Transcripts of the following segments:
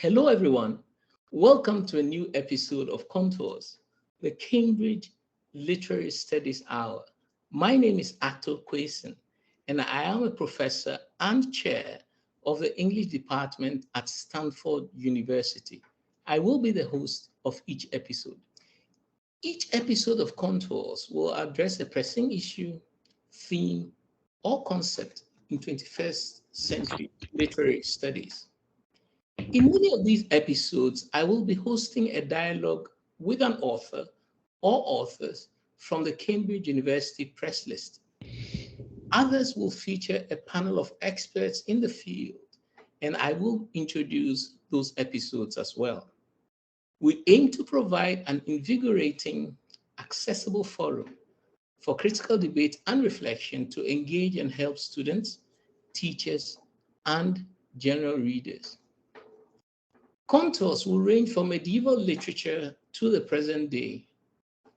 Hello, everyone. Welcome to a new episode of Contours, the Cambridge Literary Studies Hour. My name is Ato Quayson, and I am a professor and chair of the English department at Stanford University. I will be the host of each episode. Each episode of Contours will address a pressing issue, theme, or concept in 21st century literary studies. In many of these episodes, I will be hosting a dialogue with an author or authors from the Cambridge University press list. Others will feature a panel of experts in the field, and I will introduce those episodes as well. We aim to provide an invigorating, accessible forum for critical debate and reflection to engage and help students, teachers, and general readers. Contours will range from medieval literature to the present day,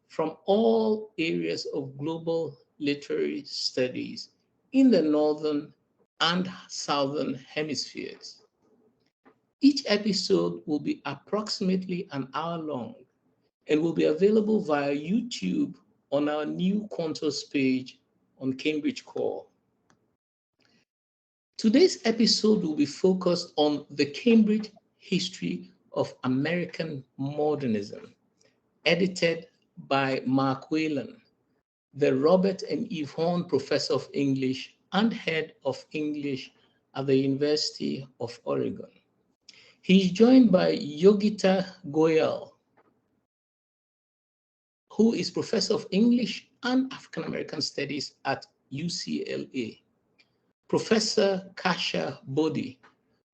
from all areas of global literary studies in the northern and southern hemispheres. Each episode will be approximately an hour long and will be available via YouTube on our new Contours page on Cambridge Core. Today's episode will be focused on the Cambridge History of American Modernism, edited by Mark Whalan, the Robert and Eve Horn Professor of English and Head of English at the University of Oregon. He is joined by Yogita Goyal, who is Professor of English and African American Studies at UCLA, Professor Kasha Bodhi,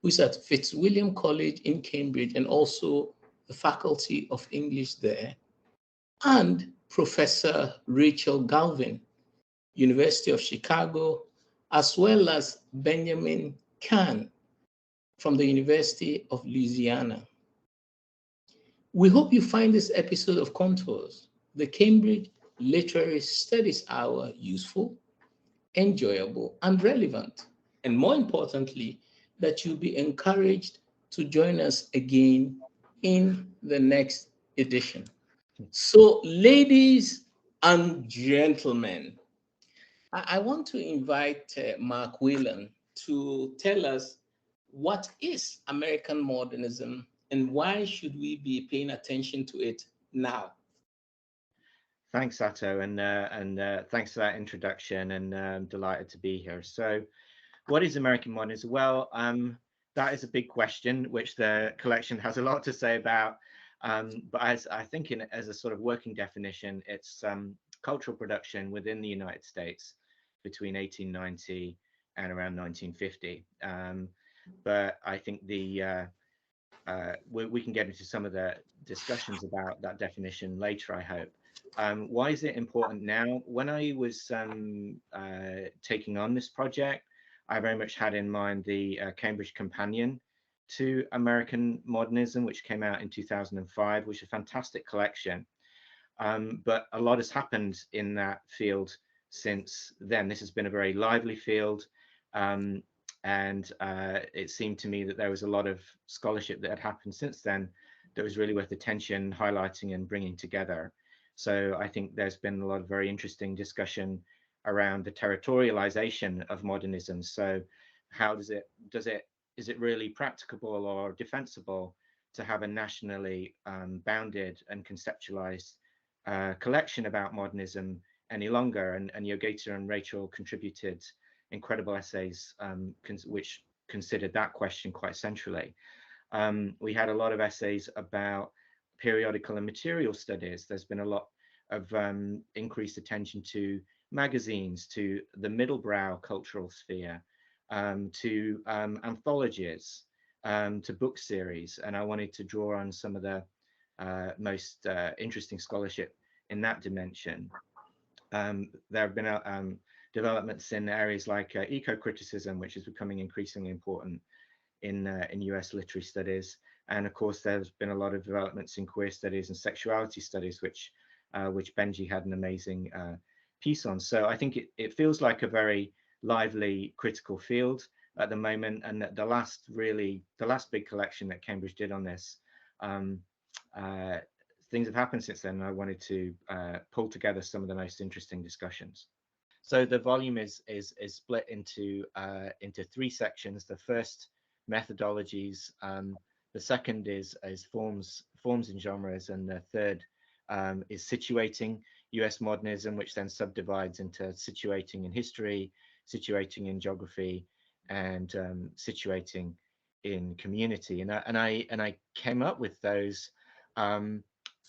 who is at Fitzwilliam College in Cambridge and also the Faculty of English there, and Professor Rachel Galvin, University of Chicago, as well as Benjamin Kahn from the University of Louisiana. We hope you find this episode of Contours, the Cambridge Literary Studies Hour, useful, enjoyable, and relevant. And more importantly, that you'll be encouraged to join us again in the next edition. So, ladies and gentlemen, I want to invite Mark Whalan to tell us what is American modernism and why should we be paying attention to it now? Thanks, Sato, and thanks for that introduction. And I'm delighted to be here. So, what is American modernism? Well, that is a big question, which the collection has a lot to say about. But as I think, as a sort of working definition, it's cultural production within the United States between 1890 and around 1950. But I think we can get into some of the discussions about that definition later, I hope. Why is it important now? When I was taking on this project, I very much had in mind the Cambridge Companion to American Modernism, which came out in 2005, which is a fantastic collection. But a lot has happened in that field since then. This has been a very lively field. And it seemed to me that there was a lot of scholarship that had happened since then that was really worth attention, highlighting and bringing together. So I think there's been a lot of very interesting discussion around the territorialization of modernism. So how is it really practicable or defensible to have a nationally bounded and conceptualized collection about modernism any longer? And Yogita and Rachel contributed incredible essays which considered that question quite centrally. We had a lot of essays about periodical and material studies. There's been a lot of increased attention to magazines, to the middlebrow cultural sphere, to anthologies, to book series. And I wanted to draw on some of the most interesting scholarship in that dimension. There have been developments in areas like ecocriticism, which is becoming increasingly important in US literary studies. And of course, there's been a lot of developments in queer studies and sexuality studies, which Benji had an amazing piece on. So I think it feels like a very lively critical field. at the moment. And the last big collection that Cambridge did on this, um, uh, things have happened since then. And I wanted to pull together some of the most interesting discussions. So the volume is split into three sections. The first, methodologies. The second is forms and genres, and the third is situating U.S. modernism, which then subdivides into situating in history, situating in geography, and situating in community. And I came up with those um,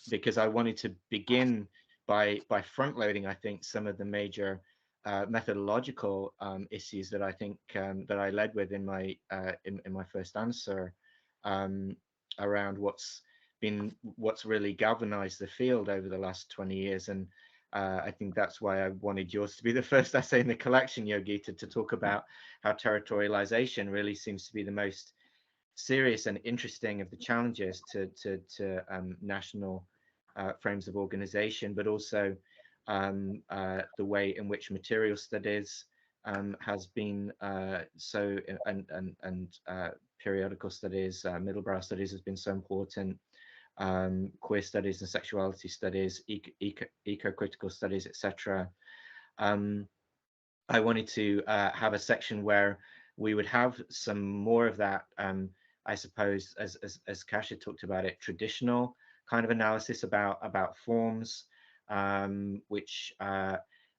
because I wanted to begin by front loading, I think, some of the major methodological issues that I think that I led with in my first answer, um, around what's really galvanized the field over the last 20 years. And I think that's why I wanted yours to be the first essay in the collection, Yogita, to talk about how territorialization really seems to be the most serious and interesting of the challenges to national frames of organization, but also the way in which material studies has been and periodical studies, middlebrow studies has been so important, queer studies and sexuality studies, eco-critical studies, etc. Um, I wanted to have a section where we would have some more of that, I suppose, as Kasia talked about it, traditional kind of analysis about forms, which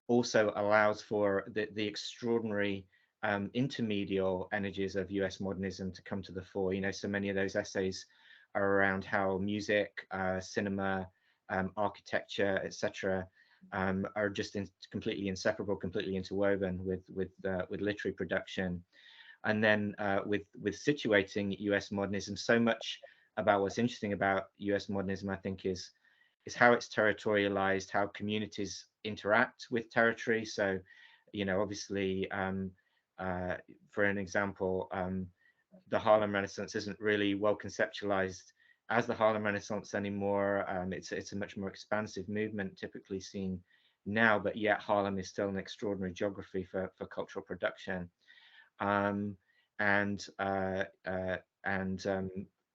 also allows for the extraordinary intermedial energies of US modernism to come to the fore. You know, so many of those essays are around how music, cinema, architecture, etc., are just completely inseparable, completely interwoven with literary production. And then with situating US modernism, so much about what's interesting about US modernism, I think, is how it's territorialized, how communities interact with territory. So, you know, obviously, for an example, the Harlem Renaissance isn't really well conceptualized as the Harlem Renaissance anymore. It's a much more expansive movement, typically seen now, but yet Harlem is still an extraordinary geography for cultural production. Um, and uh, uh, and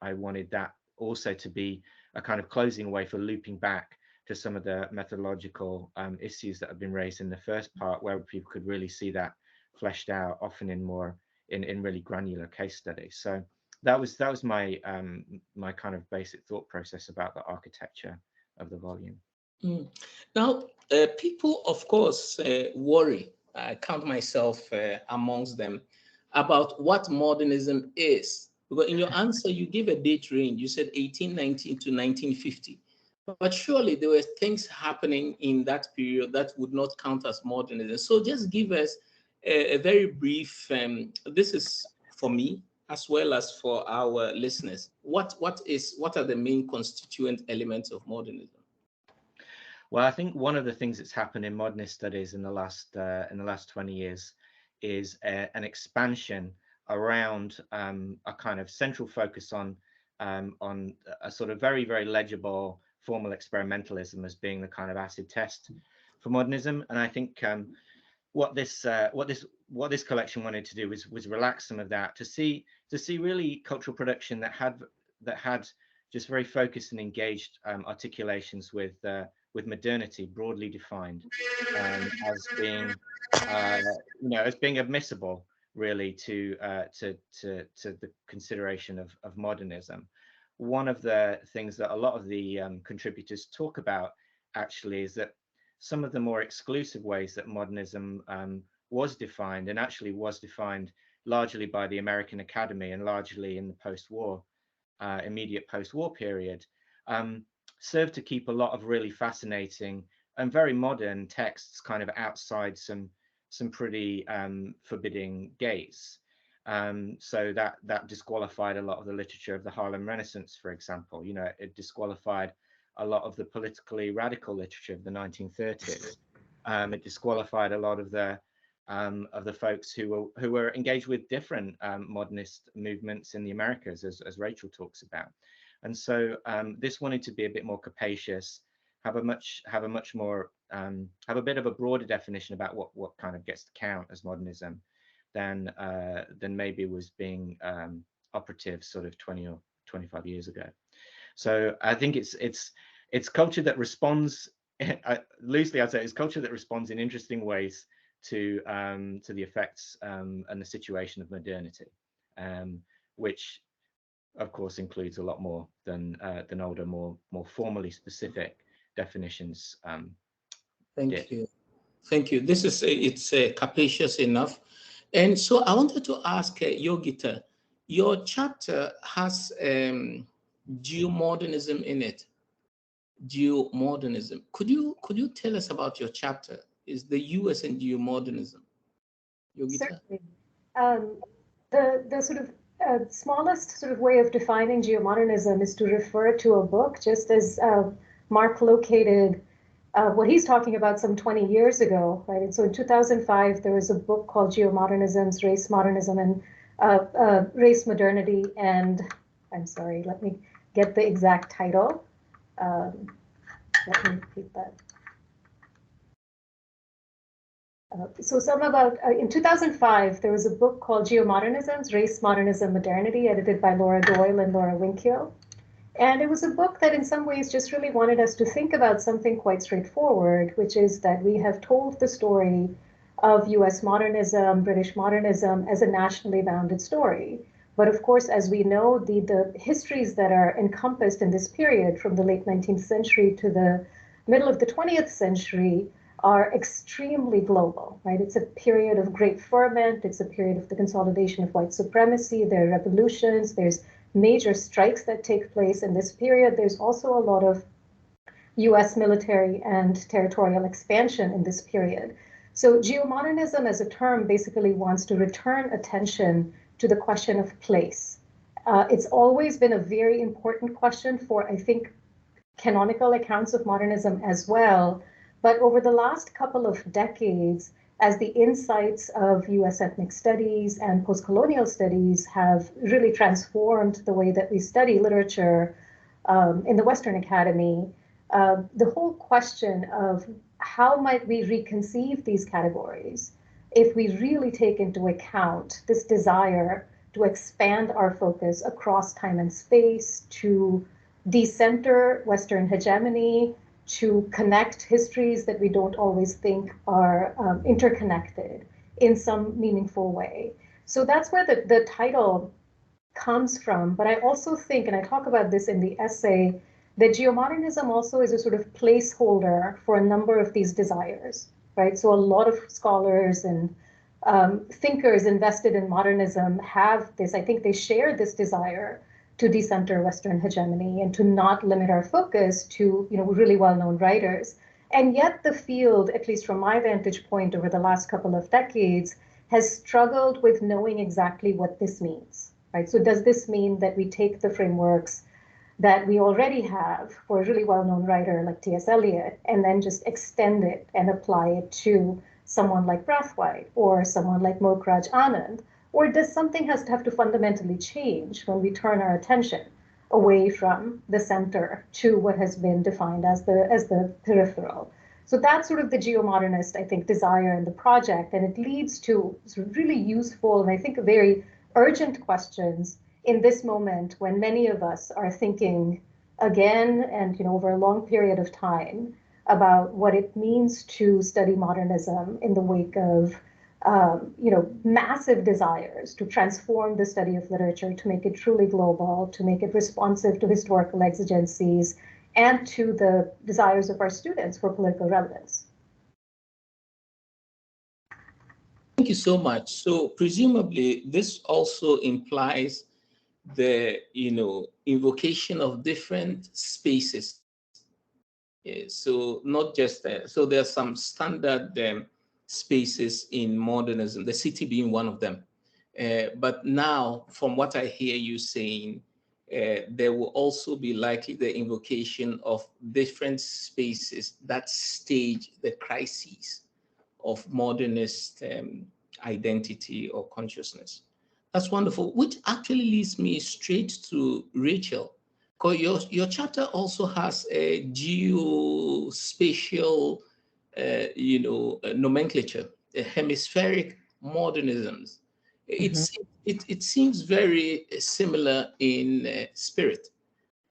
I wanted that also to be a kind of closing way for looping back to some of the methodological issues that have been raised in the first part, where people could really see that fleshed out, often in more in really granular case studies. So that was my kind of basic thought process about the architecture of the volume. Mm. Now, people, of course, worry. I count myself amongst them about what modernism is. Because in your answer, you give a date range. You said 1819 to 1950. But surely there were things happening in that period that would not count as modernism. So just give us a very brief, this is for me as well as for our listeners. What are the main constituent elements of modernism? Well, I think one of the things that's happened in modernist studies in the last 20 years is an expansion around a kind of central focus on a sort of very legible formal experimentalism as being the kind of acid test for modernism. And I think what this collection wanted to do was relax some of that, to see really cultural production that had just very focused and engaged articulations with modernity broadly defined, as being as being admissible really to the consideration of modernism. One of the things that a lot of the contributors talk about actually is that some of the more exclusive ways that modernism was defined, and actually was defined largely by the American Academy and largely in the post-war, immediate post-war period, served to keep a lot of really fascinating and very modern texts kind of outside some pretty forbidding gates. So that disqualified a lot of the literature of the Harlem Renaissance, for example. You know, it disqualified a lot of the politically radical literature of the 1930s. It disqualified a lot of the folks who were engaged with different modernist movements in the Americas, as Rachel talks about. And so this wanted to be a bit more capacious, have a bit of a broader definition about what kind of gets to count as modernism, than maybe was being operative sort of 20 or 25 years ago. So I think it's culture that responds, loosely I'd say it's culture that responds in interesting ways to the effects and the situation of modernity, which of course includes a lot more than older, more formally specific definitions. Thank you. Thank you. This is it's capacious enough. And so I wanted to ask Yogita, your chapter has geomodernism in it. Geomodernism. Could you tell us about your chapter? Is the US and geomodernism? Yogita? Certainly. The sort of smallest sort of way of defining geomodernism is to refer to a book, just as Mark located what he's talking about some 20 years ago, right? And so in 2005, there was a book called Geomodernisms, Race Modernism, and Race Modernity. And I'm sorry, let me get the exact title. Let me repeat that. So in 2005, there was a book called Geomodernisms, Race, Modernism, Modernity, edited by Laura Doyle and Laura Winkiel. And it was a book that in some ways just really wanted us to think about something quite straightforward, which is that we have told the story of US modernism, British modernism as a nationally bounded story. But of course, as we know, the histories that are encompassed in this period from the late 19th century to the middle of the 20th century are extremely global, right? It's a period of great ferment. It's a period of the consolidation of white supremacy. There are revolutions. There's major strikes that take place in this period. There's also a lot of US military and territorial expansion in this period. So geomodernism as a term basically wants to return attention to the question of place. It's always been a very important question for, I think, canonical accounts of modernism as well. But over the last couple of decades, as the insights of US ethnic studies and post-colonial studies have really transformed the way that we study literature in the Western Academy, the whole question of how might we reconceive these categories if we really take into account this desire to expand our focus across time and space, to decenter Western hegemony, to connect histories that we don't always think are interconnected in some meaningful way. So that's where the title comes from. But I also think, and I talk about this in the essay, that geomodernism also is a sort of placeholder for a number of these desires, right? So a lot of scholars and thinkers invested in modernism have this, I think they share this desire to decenter Western hegemony and to not limit our focus to, really well-known writers. And yet the field, at least from my vantage point over the last couple of decades, has struggled with knowing exactly what this means, right? So does this mean that we take the frameworks that we already have for a really well-known writer like T.S. Eliot and then just extend it and apply it to someone like Brathwaite or someone like Mokraj Anand? Or does something have to fundamentally change when we turn our attention away from the center to what has been defined as the peripheral? So that's sort of the geomodernist, I think, desire in the project, and it leads to sort of really useful and I think very urgent questions in this moment when many of us are thinking again and over a long period of time about what it means to study modernism in the wake of massive desires to transform the study of literature, to make it truly global, to make it responsive to historical exigencies, and to the desires of our students for political relevance. Thank you so much. So presumably this also implies the, invocation of different spaces. So not just, so there are some standard spaces in modernism, the city being one of them. But now, from what I hear you saying, there will also be likely the invocation of different spaces that stage the crises of modernist identity or consciousness. That's wonderful, which actually leads me straight to Rachel. Because your chapter also has a geospatial nomenclature, hemispheric modernisms. It seems very similar in spirit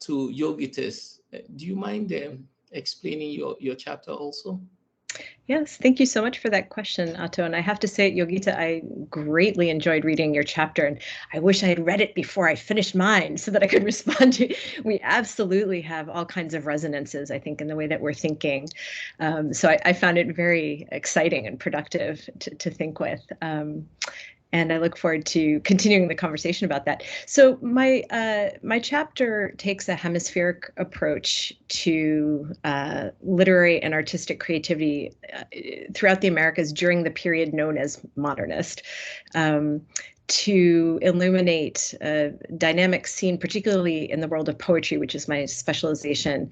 to Yogitas. Do you mind explaining your chapter also? Yes, thank you so much for that question, Ato. And I have to say, Yogita, I greatly enjoyed reading your chapter, and I wish I had read it before I finished mine so that I could respond to. We absolutely have all kinds of resonances, I think, in the way that we're thinking. So I found it very exciting and productive to think with. And I look forward to continuing the conversation about that. So my chapter takes a hemispheric approach to literary and artistic creativity throughout the Americas during the period known as modernist. To illuminate a dynamic scene, particularly in the world of poetry, which is my specialization,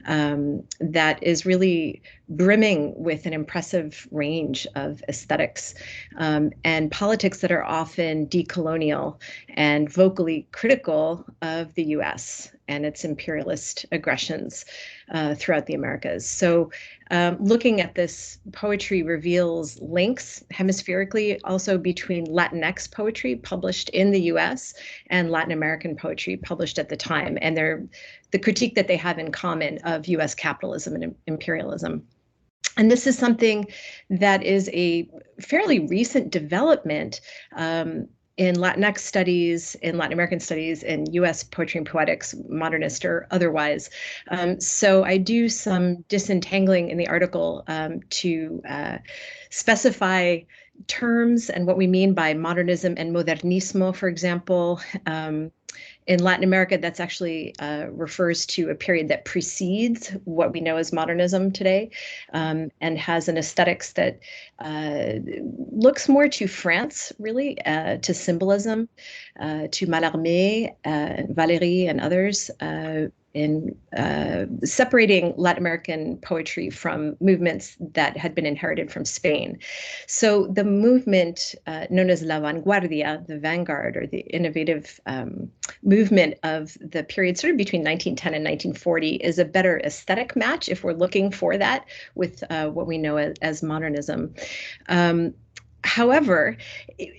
that is really brimming with an impressive range of aesthetics and politics that are often decolonial and vocally critical of the US and its imperialist aggressions throughout the Americas. So looking at this poetry reveals links hemispherically also between Latinx poetry published in the US and Latin American poetry published at the time, and the critique that they have in common of US capitalism and imperialism. And this is something that is a fairly recent development in Latinx studies, in Latin American studies, in US poetry and poetics, modernist or otherwise. So I do some disentangling in the article to specify terms and what we mean by modernism and modernismo, for example. In Latin America, that's actually refers to a period that precedes what we know as modernism today, and has an aesthetics that looks more to France, really, to symbolism, to Mallarmé, Valéry, and others, in separating Latin American poetry from movements that had been inherited from Spain. So the movement known as La Vanguardia, the vanguard or the innovative movement of the period sort of between 1910 and 1940 is a better aesthetic match if we're looking for that with what we know as modernism. However,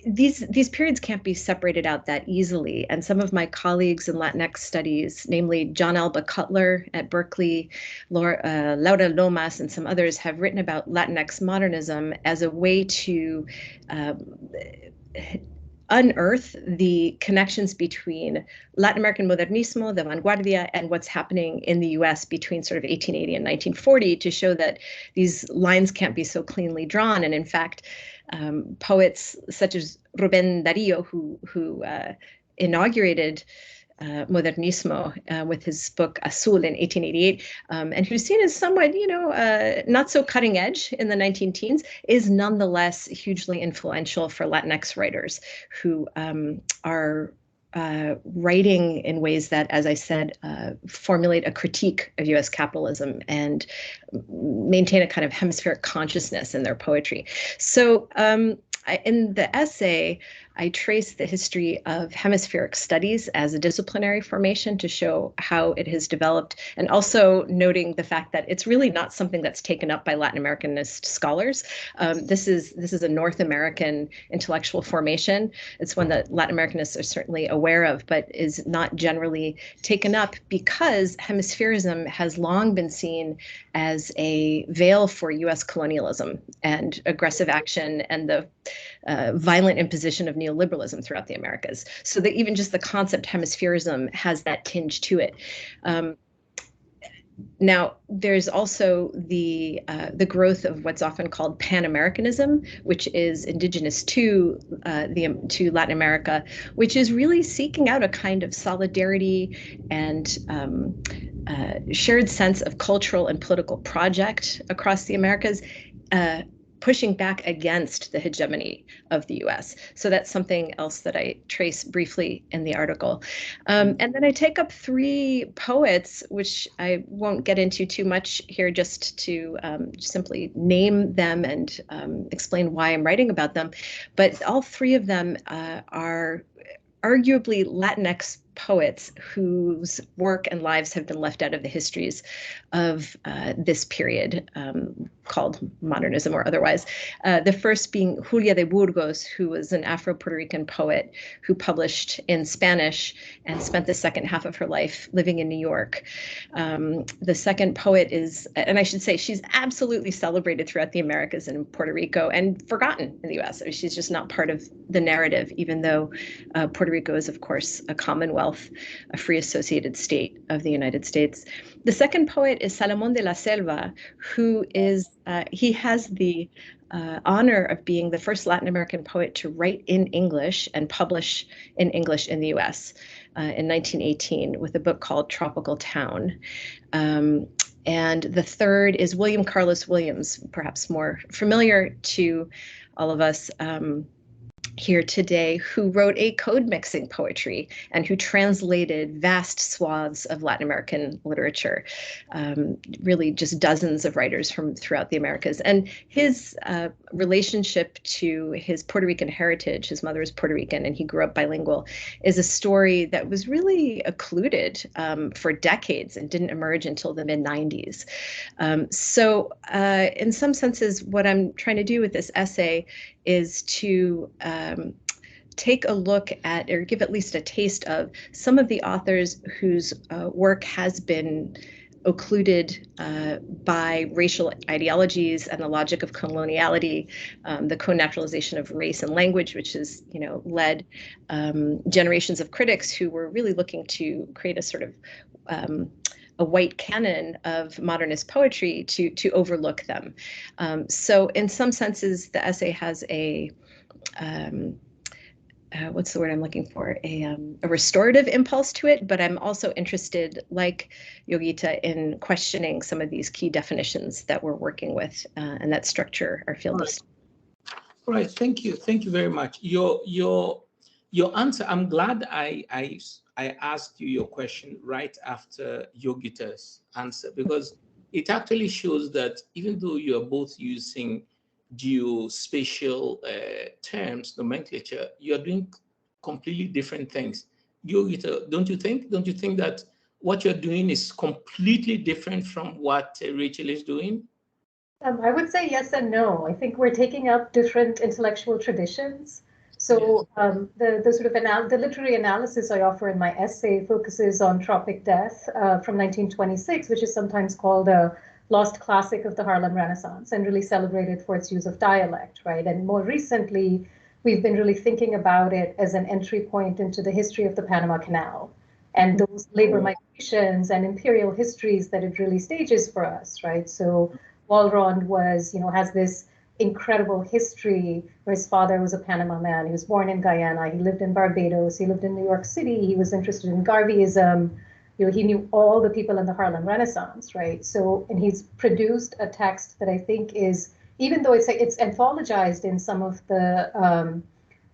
these periods can't be separated out that easily. And some of my colleagues in Latinx studies, namely John Alba Cutler at Berkeley, Laura Lomas, and some others, have written about Latinx modernism as a way to unearth the connections between Latin American modernismo, the vanguardia, and what's happening in the US between sort of 1880 and 1940 to show that these lines can't be so cleanly drawn. And in fact, poets such as Rubén Darío, who inaugurated Modernismo with his book Azul in 1888, and who's seen as somewhat, not so cutting edge in the 19-teens, is nonetheless hugely influential for Latinx writers who are writing in ways that, as I said, formulate a critique of US capitalism and maintain a kind of hemispheric consciousness in their poetry. So in the essay, I trace the history of hemispheric studies as a disciplinary formation to show how it has developed, and also noting the fact that it's really not something that's taken up by Latin Americanist scholars. This is a North American intellectual formation. It's one that Latin Americanists are certainly aware of, but is not generally taken up because hemisphericism has long been seen as a veil for US colonialism and aggressive action and the violent imposition of neoliberalism throughout the Americas. So that even just the concept hemisphericism has that tinge to it. Now, there's also the growth of what's often called Pan-Americanism, which is indigenous to Latin America, which is really seeking out a kind of solidarity and shared sense of cultural and political project across the Americas, pushing back against the hegemony of the US. So that's something else that I trace briefly in the article. And then I take up three poets, which I won't get into too much here, just to simply name them and explain why I'm writing about them. But all three of them are arguably Latinx poets whose work and lives have been left out of the histories of this period, called modernism or otherwise. The first being Julia de Burgos, who was an Afro-Puerto Rican poet who published in Spanish and spent the second half of her life living in New York. The second poet is, and I should say, she's absolutely celebrated throughout the Americas and in Puerto Rico and forgotten in the US. She's just not part of the narrative, even though Puerto Rico is, of course, a commonwealth, a free associated state of the United States. The second poet is Salomón de la Selva, who is, he has the honor of being the first Latin American poet to write in English and publish in English in the US in 1918 with a book called Tropical Town. And the third is William Carlos Williams, perhaps more familiar to all of us here today, who wrote a code mixing poetry and who translated vast swaths of Latin American literature, really just dozens of writers from throughout the Americas. And his relationship to his Puerto Rican heritage, his mother is Puerto Rican and he grew up bilingual, is a story that was really occluded for decades and didn't emerge until the mid-90s. So in some senses, what I'm trying to do with this essay is to take a look at, or give at least a taste of, some of the authors whose work has been occluded by racial ideologies and the logic of coloniality, the co-naturalization of race and language, which has, led generations of critics who were really looking to create a sort of a white canon of modernist poetry to overlook them. So in some senses, the essay has a, what's the word I'm looking for? A restorative impulse to it, but I'm also interested, like Yogita, in questioning some of these key definitions that we're working with and that structure our field of study. All right, thank you very much. Your answer, I'm glad I asked you your question right after Yogita's answer, because it actually shows that even though you are both using geospatial terms, nomenclature, you are doing completely different things. Yogita, don't you think that what you're doing is completely different from what Rachel is doing? I would say yes and no. I think we're taking up different intellectual traditions. So the sort of the literary analysis I offer in my essay focuses on Tropic Death from 1926, which is sometimes called a lost classic of the Harlem Renaissance and really celebrated for its use of dialect, right? And more recently, we've been really thinking about it as an entry point into the history of the Panama Canal and those labor migrations and imperial histories that it really stages for us, right? So Walrond was, has this incredible history where his father was a Panama man. He was born in Guyana. He lived in Barbados. He lived in New York City. He was interested in Garveyism. He knew all the people in the Harlem Renaissance, right? So, and he's produced a text that I think is, even though it's anthologized in some of the,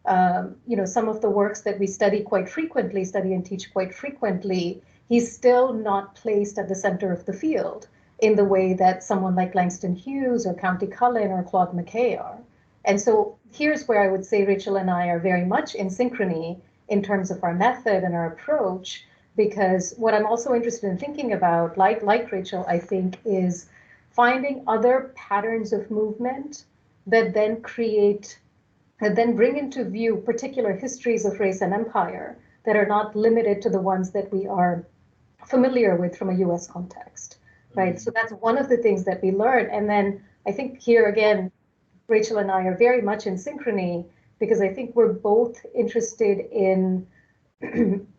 some of the works that we study and teach quite frequently, he's still not placed at the center of the field in the way that someone like Langston Hughes or County Cullen or Claude McKay are. And so here's where I would say Rachel and I are very much in synchrony in terms of our method and our approach, because what I'm also interested in thinking about, like Rachel, I think, is finding other patterns of movement that then bring into view particular histories of race and empire that are not limited to the ones that we are familiar with from a US context. Right. So that's one of the things that we learn. And then I think here again, Rachel and I are very much in synchrony, because I think we're both interested in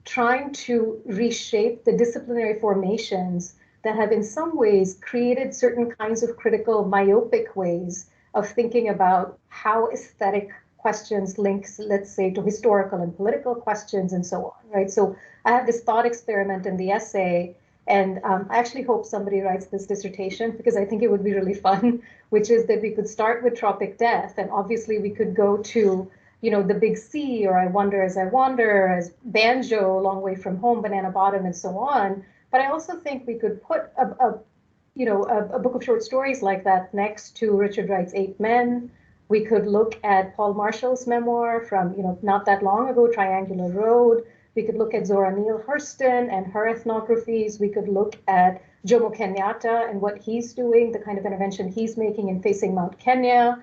trying to reshape the disciplinary formations that have in some ways created certain kinds of critical myopic ways of thinking about how aesthetic questions links, let's say, to historical and political questions and so on. Right. So I have this thought experiment in the essay. And I actually hope somebody writes this dissertation, because I think it would be really fun, which is that we could start with Tropic Death. And obviously we could go to, The Big Sea, or I Wonder as I Wander, as Banjo, A Long Way from Home, Banana Bottom, and so on. But I also think we could put a book of short stories like that next to Richard Wright's 8 Men. We could look at Paul Marshall's memoir from, not that long ago, Triangular Road. We could look at Zora Neale Hurston and her ethnographies. We could look at Jomo Kenyatta and what he's doing, the kind of intervention he's making in Facing Mount Kenya.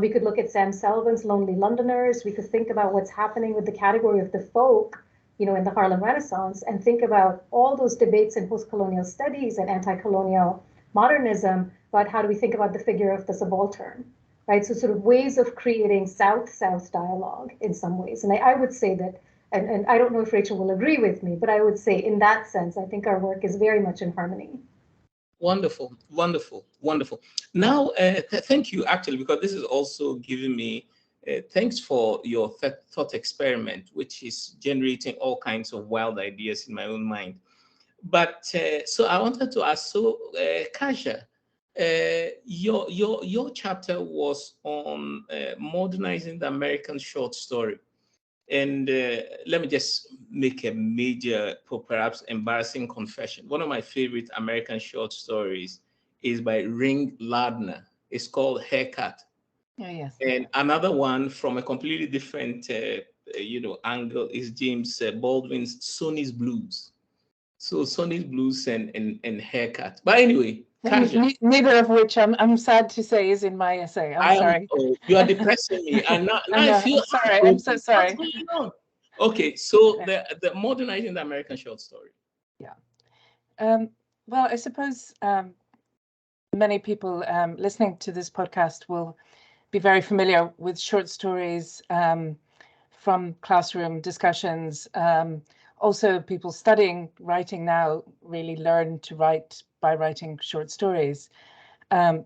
We could look at Sam Sullivan's Lonely Londoners. We could think about what's happening with the category of the folk, in the Harlem Renaissance, and think about all those debates in post-colonial studies and anti-colonial modernism about how do we think about the figure of the subaltern, right? So sort of ways of creating South-South dialogue in some ways. And I would say that, and I don't know if Rachel will agree with me, but I would say in that sense, I think our work is very much in harmony. Wonderful, wonderful, wonderful. Now, thank you, actually, because this is also giving me, thanks for your thought experiment, which is generating all kinds of wild ideas in my own mind. But so I wanted to ask, Kasia, your chapter was on modernizing the American short story. And let me just make a major, perhaps embarrassing confession. One of my favorite American short stories is by Ring Lardner. It's called Haircut. Oh, yes. And another one from a completely different, angle is James Baldwin's Sonny's Blues. So Sonny's Blues and Haircut. But anyway, Kasia, Neither of which I'm sad to say is in my essay. I'm sorry. You are depressing me. And now I feel sorry. I'm so sorry. What's going on? Okay, so the modernizing the American short story. Yeah. Well, I suppose many people listening to this podcast will be very familiar with short stories from classroom discussions. Also, people studying writing now really learn to write by writing short stories. And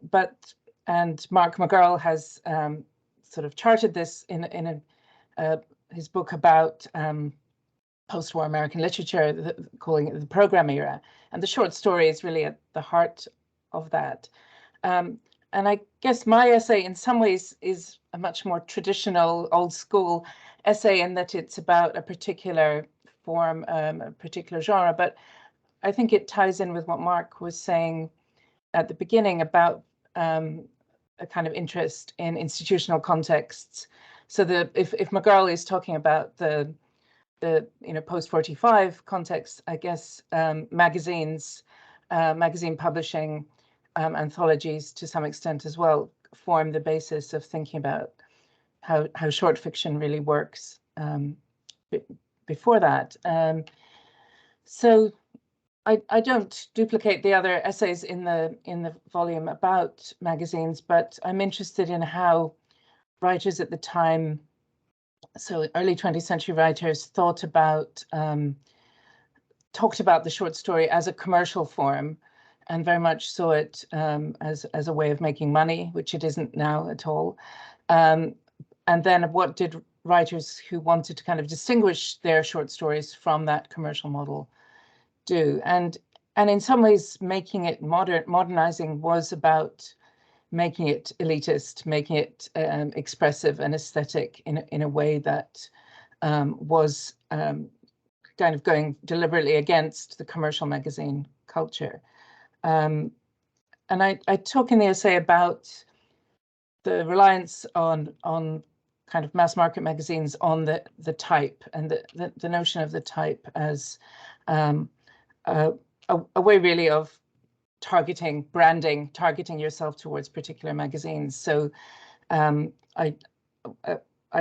Mark Whalan has sort of charted this in his book about post-war American literature, calling it the program era. And the short story is really at the heart of that. And I guess my essay in some ways is a much more traditional, old school essay in that it's about a particular form, a particular genre, but I think it ties in with what Mark was saying at the beginning about a kind of interest in institutional contexts. So if McGurl is talking about the post-45 context, I guess magazine publishing, anthologies to some extent as well form the basis of thinking about how short fiction really works before that. So I don't duplicate the other essays in the volume about magazines, but I'm interested in how writers at the time, so early 20th century writers, talked about the short story as a commercial form, and very much saw it as a way of making money, which it isn't now at all. And then what did writers who wanted to kind of distinguish their short stories from that commercial model do? And in some ways, making it modernizing was about making it elitist, making it expressive and aesthetic in a way that was kind of going deliberately against the commercial magazine culture. And I talk in the essay about the reliance on kind of mass market magazines on the type, and the notion of the type as a way really of targeting yourself towards particular magazines. So I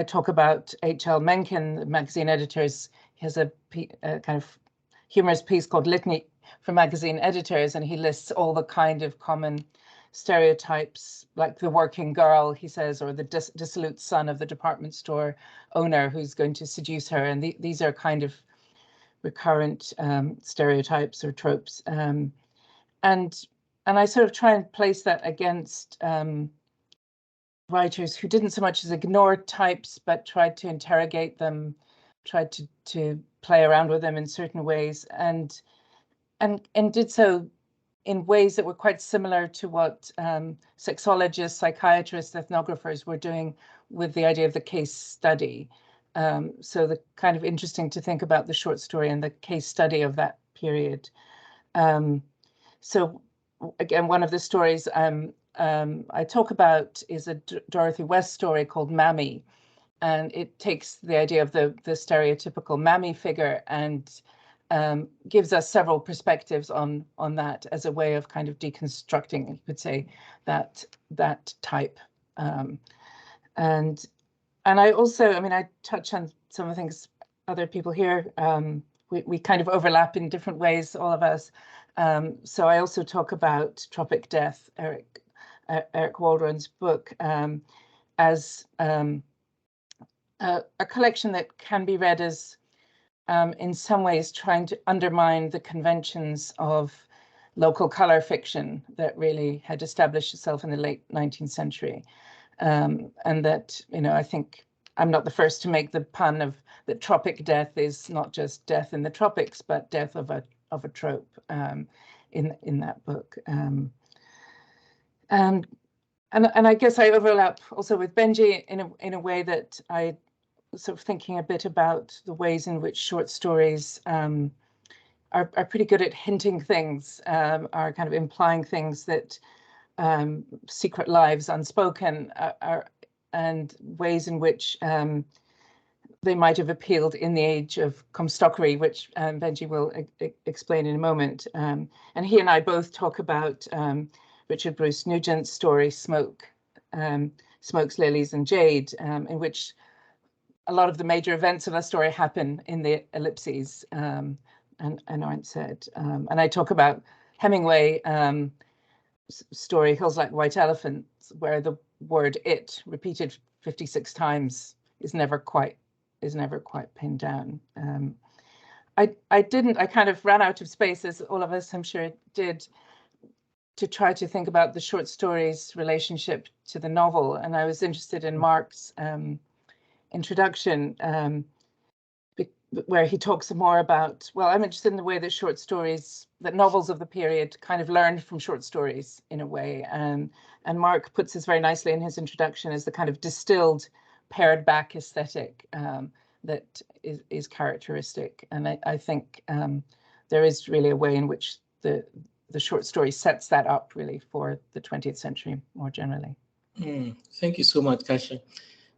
talk about H.L. Mencken, the magazine editors. He has a kind of humorous piece called Litany for Magazine Editors, and he lists all the kind of common stereotypes, like the working girl, he says, or the dissolute son of the department store owner who's going to seduce her. And these are kind of recurrent stereotypes or tropes. And I sort of try and place that against writers who didn't so much as ignore types, but tried to interrogate them, tried to play around with them in certain ways, and did so in ways that were quite similar to what sexologists, psychiatrists, ethnographers were doing with the idea of the case study. So the kind of interesting to think about the short story and the case study of that period. So again, one of the stories I talk about is a Dorothy West story called Mammy. and it takes the idea of the stereotypical mammy figure and gives us several perspectives on that as a way of kind of deconstructing, you could say, that type. And I also, I mean, I touch on some of the things other people here. We kind of overlap in different ways, all of us. So I also talk about Tropic Death, Eric Waldron's book, as a collection that can be read as, in some ways, trying to undermine the conventions of local color fiction that really had established itself in the late 19th century. And that, you know, I think I'm not the first to make the pun of that tropic death is not just death in the tropics, but death of a trope in that book. And I guess I overlap also with Benji in a way that I sort of thinking a bit about the ways in which short stories are pretty good at hinting things, are kind of implying things that secret lives unspoken are, and ways in which they might have appealed in the age of comstockery, which Benji will explain in a moment. And he and I both talk about Richard Bruce Nugent's story, Smoke, Smokes, Lilies and Jade, in which a lot of the major events of our story happen in the ellipses and aren't said. And I talk about Hemingway story, Hills Like White Elephants, where the word "it" repeated 56 times is never quite pinned down. I kind of ran out of space, as all of us I'm sure did, to try to think about the short story's relationship to the novel, and I was interested in Mark's introduction, where he talks more about, well, I'm interested in the way that short stories, that novels of the period kind of learned from short stories in a way. And Mark puts this very nicely in his introduction as the kind of distilled, pared back aesthetic that is characteristic. And I think there is really a way in which the short story sets that up really for the 20th century more generally. Thank you so much, Kasia.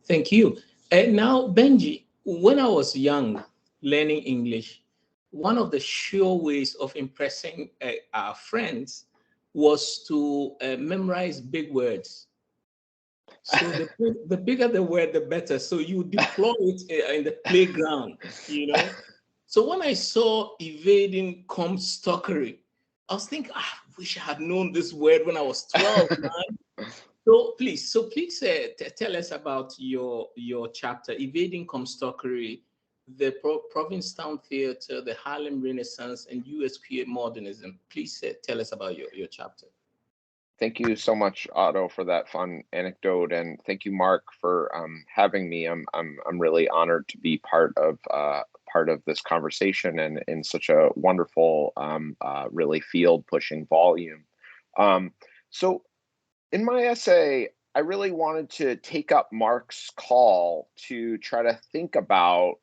Thank you. And now, Benji, when I was young, learning English, one of the sure ways of impressing our friends was to memorize big words. So the bigger the word, the better. So you deploy it in the playground, you know. So when I saw evading comstockery, I was thinking, I wish I had known this word when I was 12, man. So please tell us about your chapter, Evading Comstockery, the Provincetown Theatre, the Harlem Renaissance, and US queer modernism. Please tell us about your chapter. Thank you so much, Otto, for that fun anecdote, and thank you, Mark, for having me. I'm really honored to be part of this conversation and in such a wonderful, really field-pushing volume. So, in my essay, I really wanted to take up Mark's call to try to think about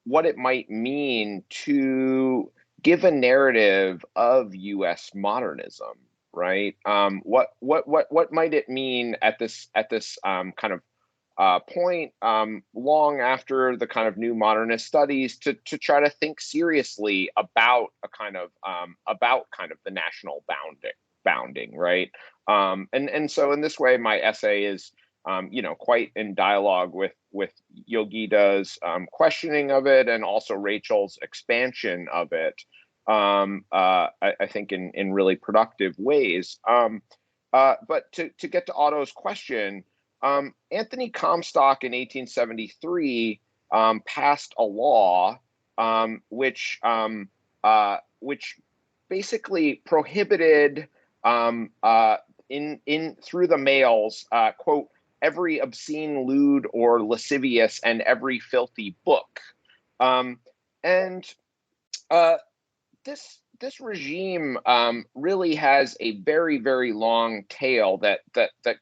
what it might mean to give a narrative of U.S. modernism, right? What might it mean at this kind of point, long after the kind of new modernist studies, to try to think seriously about a kind of the national bounding, right? And so in this way, my essay is, quite in dialogue with Yogita's questioning of it, and also Rachel's expansion of it. I think in really productive ways. But to get to Otto's question, Anthony Comstock in 1873 passed a law which basically prohibited in through the mails, quote, every obscene, lewd, or lascivious, and every filthy book. This regime really has a very, very long tail that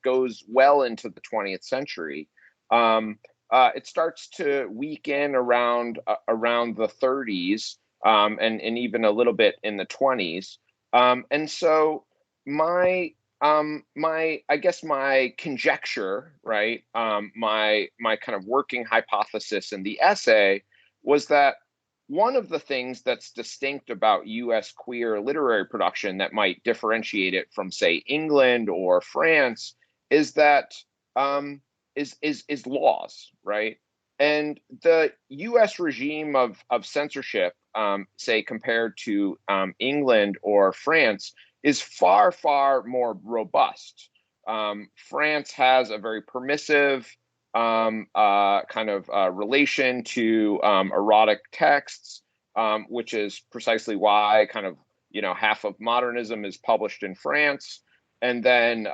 goes well into the 20th century. It starts to weaken around the 30s, and even a little bit in the 20s. And so my I guess my conjecture, right, my kind of working hypothesis in the essay was that one of the things that's distinct about U.S. queer literary production that might differentiate it from, say, England or France is that is laws, right? And the U.S. regime of censorship, say compared to England or France, is far, far more robust. France has a very permissive kind of relation to erotic texts, which is precisely why kind of, you know, half of modernism is published in France. And then,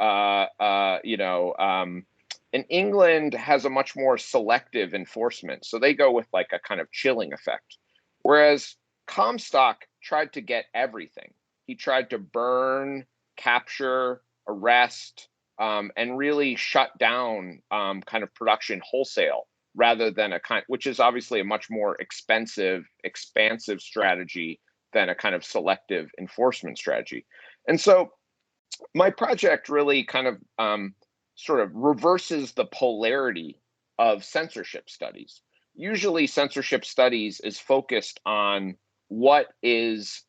and England has a much more selective enforcement. So they go with like a kind of chilling effect. Whereas Comstock tried to get everything. He tried to burn, capture, arrest, and really shut down kind of production wholesale, rather than a kind, which is obviously a much more expensive, expansive strategy than a kind of selective enforcement strategy. And so my project really kind of sort of reverses the polarity of censorship studies. Usually censorship studies is focused on what has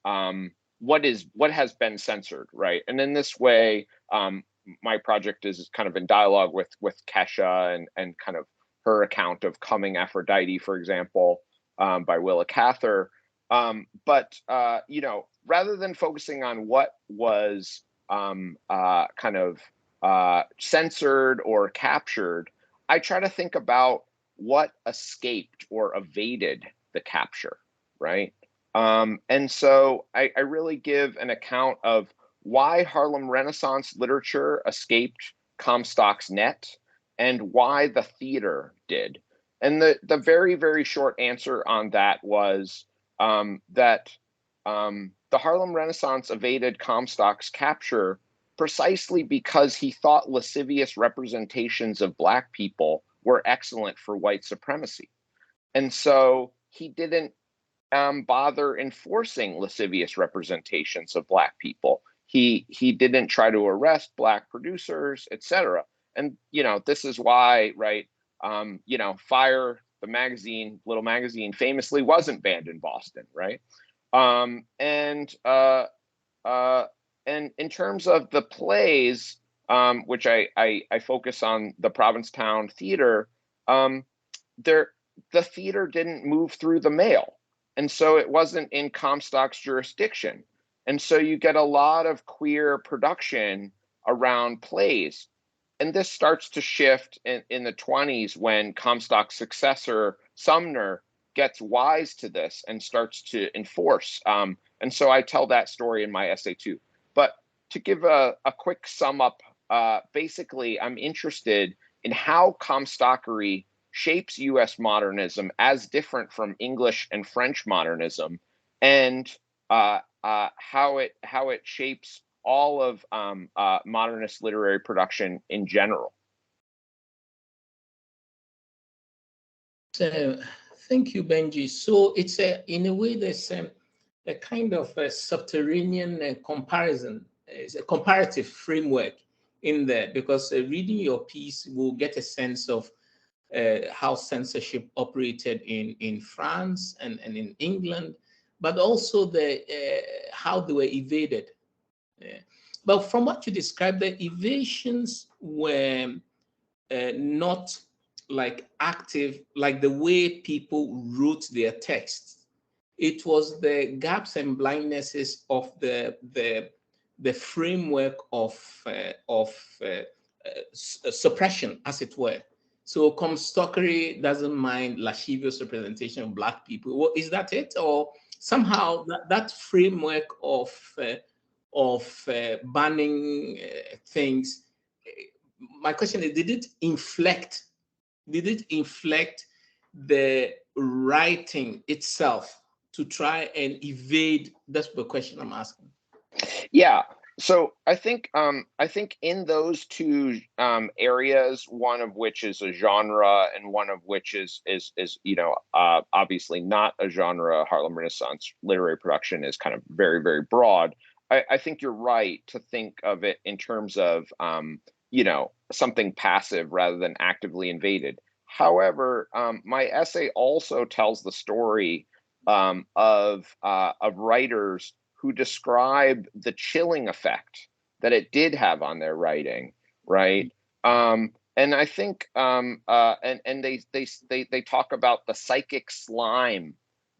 been censored, right? And in this way, my project is kind of in dialogue with Kesha and kind of her account of Coming Aphrodite, for example, by Willa Cather. But you know, rather than focusing on what was kind of censored or captured, I try to think about what escaped or evaded the capture, right? And so I really give an account of why Harlem Renaissance literature escaped Comstock's net and why the theater did. And the very, very short answer on that was that the Harlem Renaissance evaded Comstock's capture precisely because he thought lascivious representations of Black people were excellent for white supremacy. And so he didn't bother enforcing lascivious representations of Black people. He didn't try to arrest Black producers, etc. And you know, this is why, right? You know, Fire, the magazine, little magazine, famously wasn't banned in Boston, right? And in terms of the plays, which I focus on the Provincetown Theater, the theater didn't move through the mail. And so it wasn't in Comstock's jurisdiction. And so you get a lot of queer production around plays. And this starts to shift in the 20s when Comstock's successor, Sumner, gets wise to this and starts to enforce. And so I tell that story in my essay too. But to give a quick sum up, basically, I'm interested in how Comstockery shapes U.S. modernism as different from English and French modernism, and how it shapes all of modernist literary production in general. So, thank you, Benji. So it's in a way there's a kind of a subterranean comparison. It's a comparative framework in there, because reading your piece will get a sense of how censorship operated in France and in England, but also how they were evaded. But from what you described, the evasions were not like active, like the way people wrote their texts. It was the gaps and blindnesses of the framework of suppression, as it were. So Comstockery doesn't mind lascivious representation of Black people. Well, is that it? Or somehow that framework of banning things, my question is, did it inflect the writing itself to try and evade? That's the question I'm asking. Yeah. So I think in those two areas, one of which is a genre and one of which is you know, obviously not a genre, Harlem Renaissance literary production is kind of very, very broad. I think you're right to think of it in terms of, you know, something passive rather than actively invaded. However, my essay also tells the story of writers who describe the chilling effect that it did have on their writing, right? And I think, and they talk about the psychic slime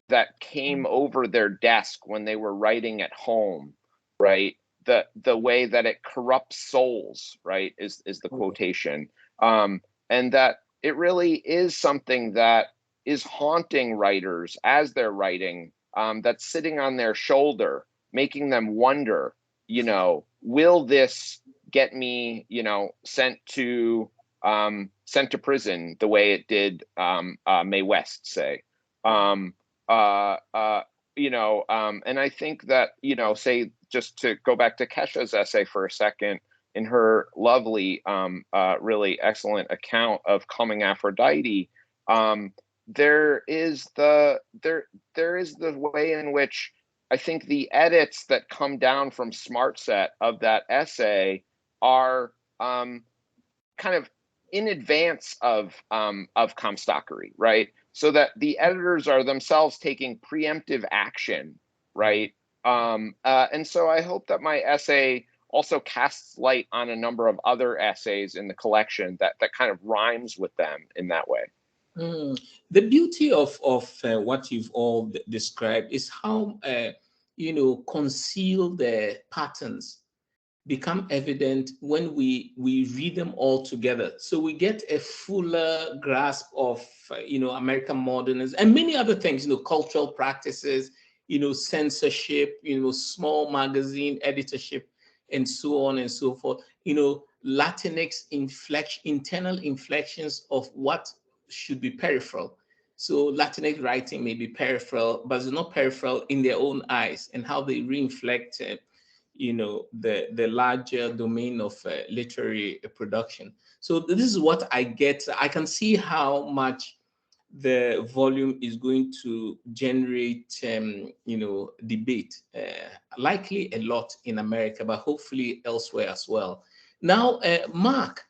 that came over their desk when they were writing at home, right? The way that it corrupts souls, right, is the quotation, and that it really is something that is haunting writers as they're writing, that's sitting on their shoulder, making them wonder, you know, will this get me, you know, sent to prison the way it did Mae West, say. You know, and I think that, you know, say, just to go back to Kesha's essay for a second, in her lovely, really excellent account of Coming Aphrodite, there is the way in which I think the edits that come down from SmartSet of that essay are kind of in advance of Comstockery, right? So that the editors are themselves taking preemptive action, right? And so I hope that my essay also casts light on a number of other essays in the collection that kind of rhymes with them in that way. The beauty of what you've all described is how you know, concealed patterns become evident when we read them all together. So we get a fuller grasp of you know, American modernism and many other things, you know, cultural practices, you know, censorship, you know, small magazine editorship, and so on and so forth. You know, Latinx internal inflections of what should be peripheral. So Latinx writing may be peripheral, but it's not peripheral in their own eyes, and how they re-inflect you know, the larger domain of literary production. So this is what I get. I can see how much the volume is going to generate, you know, debate, likely a lot in America, but hopefully elsewhere as well. Now, Mark,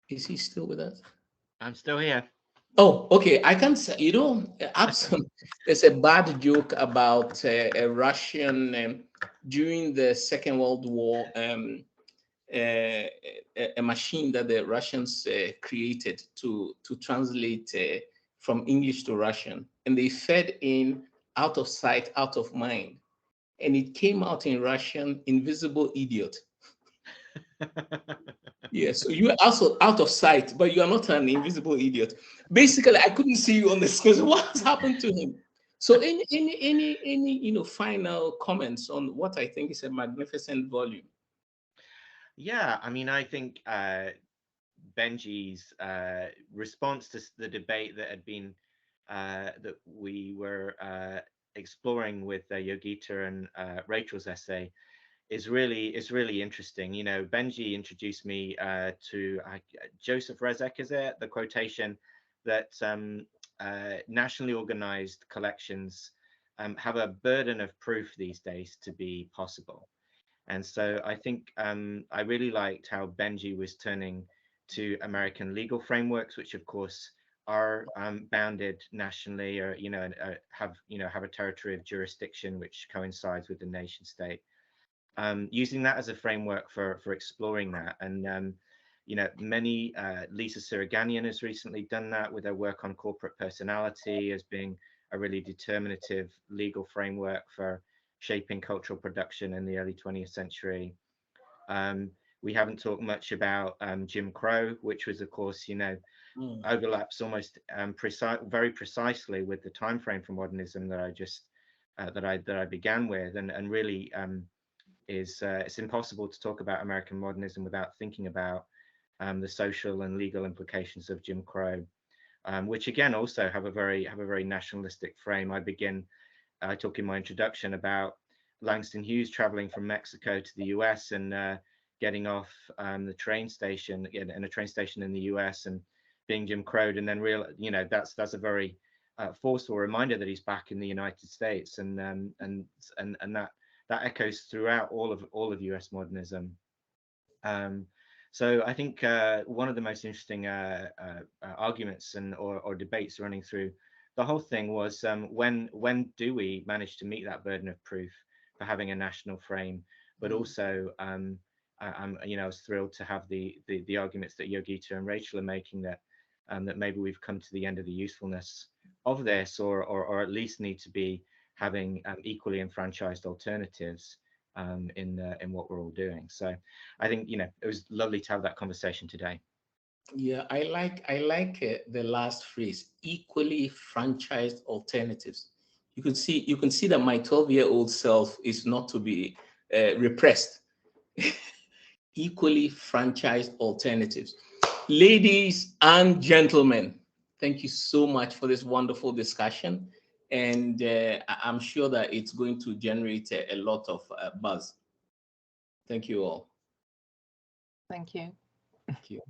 is he still with us? I'm still here. Oh, okay. I can say, you know, there's a bad joke about a Russian during the Second World War, a machine that the Russians created to translate from English to Russian, and they fed in out of sight, out of mind, and it came out in Russian, invisible idiot. Yeah, so you are also out of sight, but you are not an invisible idiot. Basically, I couldn't see you on the screen. What has happened to him? So, any you know, final comments on what I think is a magnificent volume? Yeah, I mean, I think Benji's response to the debate that had been that we were exploring with Yogita and Rachel's essay is really interesting. You know, Benji introduced me to Joseph Rezek, is it? The quotation that nationally organized collections have a burden of proof these days to be possible. And so I think I really liked how Benji was turning to American legal frameworks, which of course are bounded nationally, or have a territory of jurisdiction which coincides with the nation state. Using that as a framework for exploring that. And many Lisa Siriganian has recently done that with her work on corporate personality as being a really determinative legal framework for shaping cultural production in the early 20th century. We haven't talked much about Jim Crow, which was, of course, overlaps almost very precisely with the time frame for modernism that I just that I began with, and really it's impossible to talk about American modernism without thinking about the social and legal implications of Jim Crow, which again also have a very nationalistic frame. I talk in my introduction about Langston Hughes traveling from Mexico to the US and getting off the train station in a train station in the US and being Jim Crowed, and then that's a very forceful reminder that he's back in the United States, and that echoes throughout all of US modernism. So I think one of the most interesting arguments or debates running through the whole thing was when do we manage to meet that burden of proof for having a national frame, but also I was thrilled to have the arguments that Yogita and Rachel are making, that that maybe we've come to the end of the usefulness of this, or at least need to be having equally enfranchised alternatives in what we're all doing. So I think it was lovely to have that conversation today. Yeah, I like the last phrase, equally franchised alternatives. You can see that my 12-year-old self is not to be repressed. Equally franchised alternatives. Ladies and gentlemen, thank you so much for this wonderful discussion, and I'm sure that it's going to generate a lot of buzz. Thank you all. Thank you. Thank you.